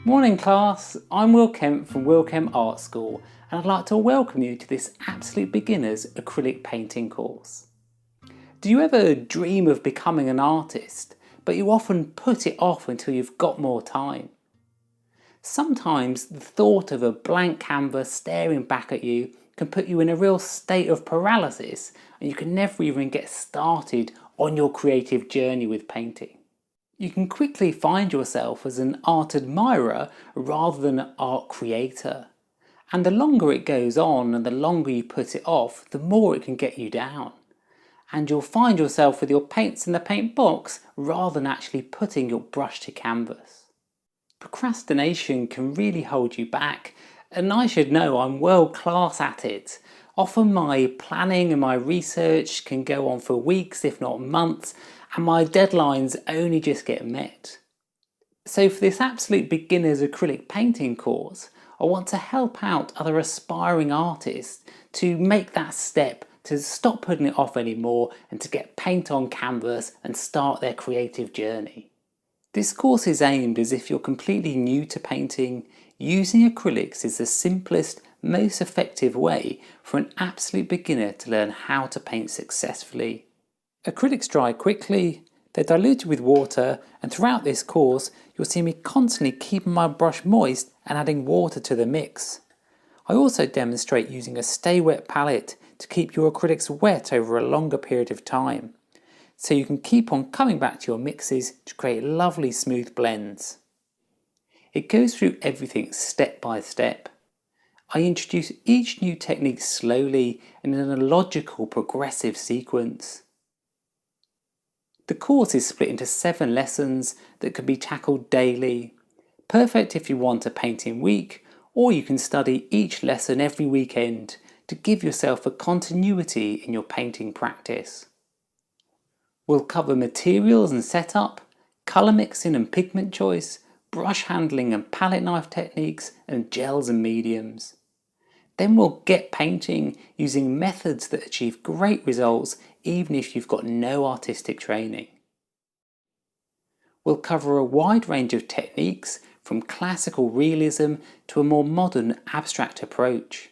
Morning class, I'm Will Kemp from Will Kemp Art School and I'd like to welcome you to this absolute beginner's acrylic painting course. Do you ever dream of becoming an artist, but you often put it off until you've got more time? Sometimes the thought of a blank canvas staring back at you can put you in a real state of paralysis and you can never even get started on your creative journey with painting. You can quickly find yourself as an art admirer rather than an art creator. And the longer it goes on and the longer you put it off, the more it can get you down. And you'll find yourself with your paints in the paint box rather than actually putting your brush to canvas. Procrastination can really hold you back, and I should know I'm world class at it. Often my planning and my research can go on for weeks if not months, and my deadlines only just get met. So for this absolute beginner's acrylic painting course, I want to help out other aspiring artists to make that step, to stop putting it off anymore and to get paint on canvas and start their creative journey. This course is aimed as if you're completely new to painting. Using acrylics is the simplest, most effective way for an absolute beginner to learn how to paint successfully. Acrylics dry quickly, they're diluted with water, and throughout this course you'll see me constantly keeping my brush moist and adding water to the mix. I also demonstrate using a stay wet palette to keep your acrylics wet over a longer period of time, so you can keep on coming back to your mixes to create lovely smooth blends. It goes through everything step by step. I introduce each new technique slowly and in a logical progressive sequence. The course is split into 7 lessons that can be tackled daily, perfect if you want a painting week, or you can study each lesson every weekend to give yourself a continuity in your painting practice. We'll cover materials and setup, colour mixing and pigment choice, brush handling and palette knife techniques, and gels and mediums. Then we'll get painting using methods that achieve great results even if you've got no artistic training. We'll cover a wide range of techniques from classical realism to a more modern abstract approach,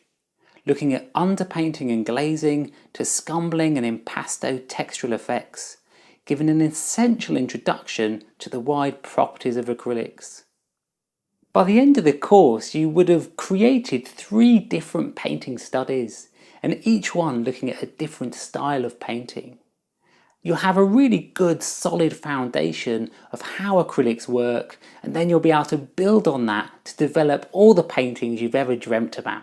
looking at underpainting and glazing to scumbling and impasto textural effects, giving an essential introduction to the wide properties of acrylics. By the end of the course you would have created 3 different painting studies, and each one looking at a different style of painting. You'll have a really good solid foundation of how acrylics work, and then you'll be able to build on that to develop all the paintings you've ever dreamt about.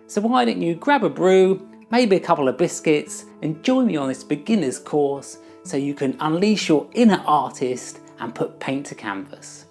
So why don't you grab a brew, maybe a couple of biscuits, and join me on this beginner's course so you can unleash your inner artist and put paint to canvas.